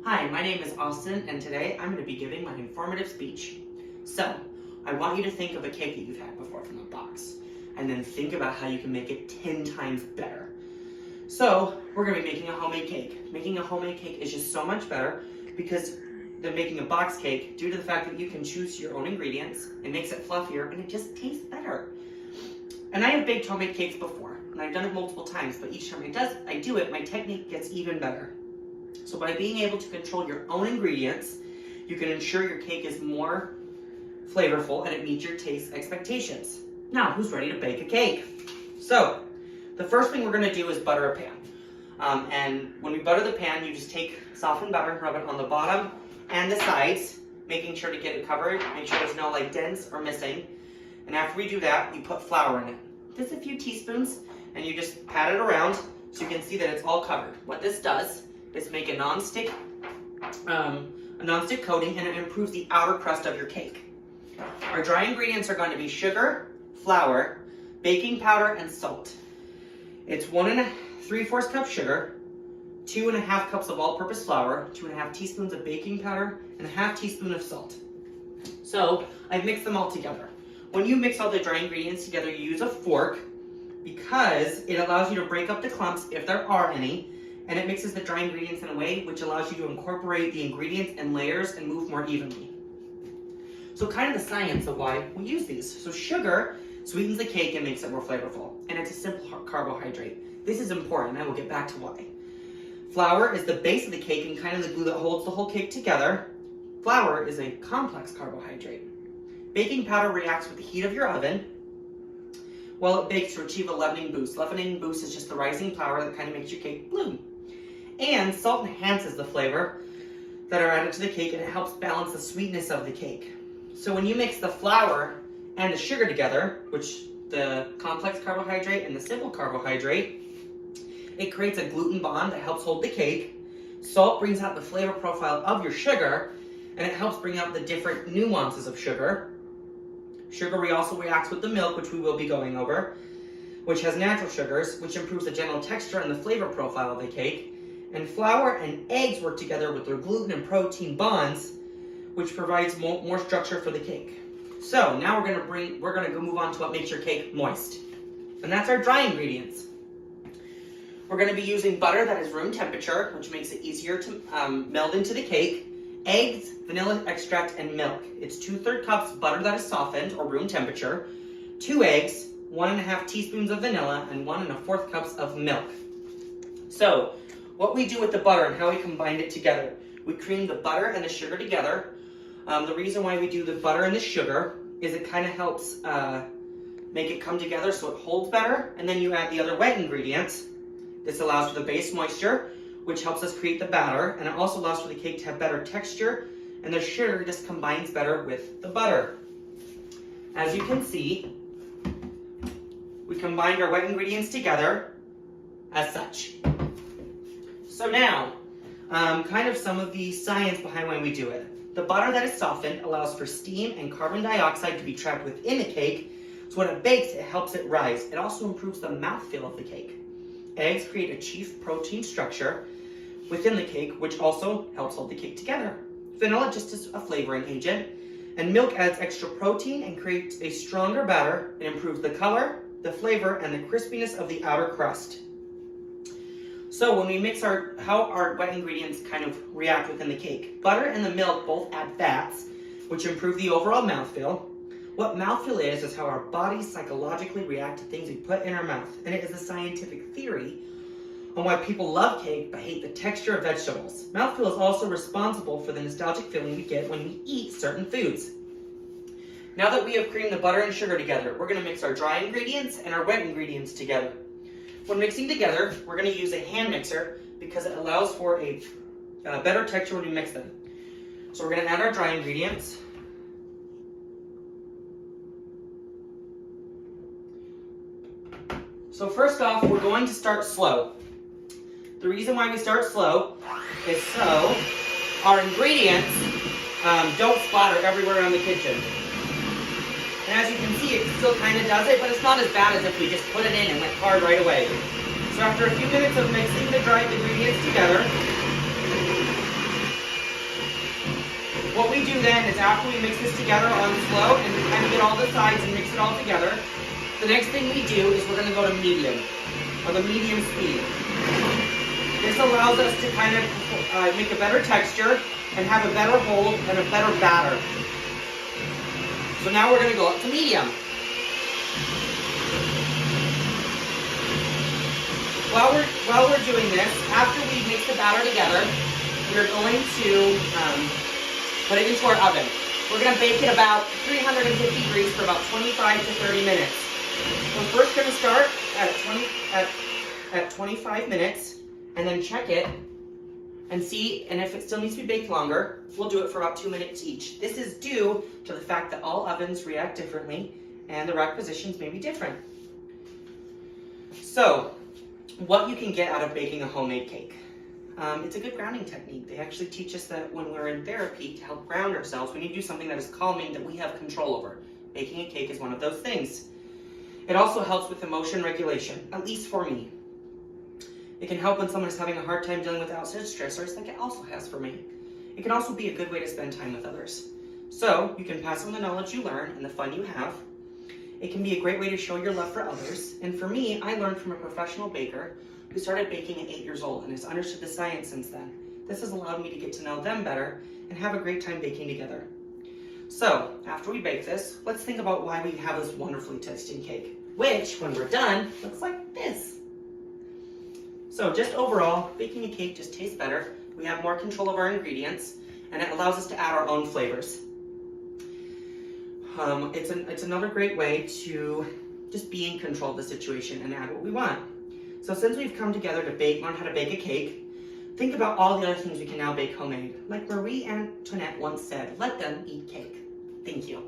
Hi, my name is Austin, and today I'm going to be giving my informative speech. So, I want you to think of a cake that you've had before from the box, and then think about how you can make it 10 times better. So, we're going to be making a homemade cake. Making a homemade cake is just so much better because than making a box cake due to the fact that you can choose your own ingredients. It makes it fluffier, and it just tastes better. And I have baked homemade cakes before, and I've done it multiple times, but each time I do it, my technique gets even better. So by being able to control your own ingredients, you can ensure your cake is more flavorful and it meets your taste expectations. Now, who's ready to bake a cake? So, the first thing we're going to do is butter a pan. And when we butter the pan, you just take softened butter, rub it on the bottom and the sides, making sure to get it covered, make sure there's no dents or missing. And after we do that, you put flour in it. Just a few teaspoons, and you just pat it around so you can see that it's all covered. What this does is make a non-stick coating, and it improves the outer crust of your cake. Our dry ingredients are going to be sugar, flour, baking powder, and salt. It's 1 3/4 cup sugar, 2½ cups of all-purpose flour, 2½ teaspoons of baking powder, and a ½ teaspoon of salt. So I've mixed them all together. When you mix all the dry ingredients together, you use a fork because it allows you to break up the clumps if there are any, and it mixes the dry ingredients in a way which allows you to incorporate the ingredients in layers and move more evenly. So kind of the science of why we use these. So sugar sweetens the cake and makes it more flavorful, and it's a simple carbohydrate. This is important, and I will get back to why. Flour is the base of the cake and kind of the glue that holds the whole cake together. Flour is a complex carbohydrate. Baking powder reacts with the heat of your oven while it bakes to achieve a leavening boost. Leavening boost is just the rising flour that kind of makes your cake bloom. And salt enhances the flavor that are added to the cake, and it helps balance the sweetness of the cake. So when you mix the flour and the sugar together, which the complex carbohydrate and the simple carbohydrate, it creates a gluten bond that helps hold the cake. Salt brings out the flavor profile of your sugar, and it helps bring out the different nuances of sugar. Sugar also reacts with the milk, which we will be going over, which has natural sugars, which improves the general texture and the flavor profile of the cake. And flour and eggs work together with their gluten and protein bonds, which provides more structure for the cake. So now we're going to go move on to what makes your cake moist, and that's our dry ingredients. We're going to be using butter that is room temperature, which makes it easier to meld into the cake. Eggs, vanilla extract, and milk. It's 2/3 cups butter that is softened or room temperature, 2 eggs, 1½ teaspoons of vanilla, and 1 1/4 cups of milk. So, what we do with the butter and how we combine it together. We cream the butter and the sugar together. The reason why we do the butter and the sugar is it kind of helps make it come together so it holds better, and then you add the other wet ingredients. This allows for the base moisture, which helps us create the batter, and it also allows for the cake to have better texture, and the sugar just combines better with the butter. As you can see, we combined our wet ingredients together as such. So now, kind of some of the science behind why we do it. The butter that is softened allows for steam and carbon dioxide to be trapped within the cake, so when it bakes, it helps it rise. It also improves the mouthfeel of the cake. Eggs create a chief protein structure within the cake, which also helps hold the cake together. Vanilla just is a flavoring agent, and milk adds extra protein and creates a stronger batter. It improves the color, the flavor, and the crispiness of the outer crust. So when we mix how our wet ingredients kind of react within the cake. Butter and the milk both add fats, which improve the overall mouthfeel. What mouthfeel is how our bodies psychologically react to things we put in our mouth, and it is a scientific theory on why people love cake but hate the texture of vegetables. Mouthfeel is also responsible for the nostalgic feeling we get when we eat certain foods. Now that we have creamed the butter and sugar together, we're going to mix our dry ingredients and our wet ingredients together. When mixing together, we're going to use a hand mixer because it allows for a better texture when we mix them. So we're going to add our dry ingredients. So first off, we're going to start slow. The reason why we start slow is so our ingredients don't splatter everywhere around the kitchen. And as you can see, it still kind of does it, but it's not as bad as if we just put it in and went hard right away. So after a few minutes of mixing the dried ingredients together, do then is after we mix this together on slow and kind of get all the sides and mix it all together, the next thing we do is we're going to go to medium, or the medium speed. This allows us to kind of make a better texture and have a better hold and a better batter. So now we're going to go up to medium. While we're doing this, after we mix the batter together, we're going to put it into our oven. We're going to bake it about 350 degrees for about 25 to 30 minutes. We're first going to start at 25 minutes and then check it and see, and if it still needs to be baked longer, we'll do it for about 2 minutes each. This is due to the fact that all ovens react differently and the rack positions may be different. So, what you can get out of baking a homemade cake. It's a good grounding technique. They actually teach us that when we're in therapy to help ground ourselves, we need to do something that is calming that we have control over. Baking a cake is one of those things. It also helps with emotion regulation, at least for me. It can help when someone is having a hard time dealing with outside stressors, like it also has for me. It can also be a good way to spend time with others. So, you can pass on the knowledge you learn and the fun you have. It can be a great way to show your love for others. And for me, I learned from a professional baker who started baking at 8 years old and has understood the science since then. This has allowed me to get to know them better and have a great time baking together. So, after we bake this, let's think about why we have this wonderfully tasting cake, which, when we're done, looks like this. So just overall, baking a cake just tastes better. We have more control of our ingredients, and it allows us to add our own flavors. It's another great way to just be in control of the situation and add what we want. So since we've come together to learn how to bake a cake, think about all the other things we can now bake homemade. Like Marie Antoinette once said, let them eat cake. Thank you.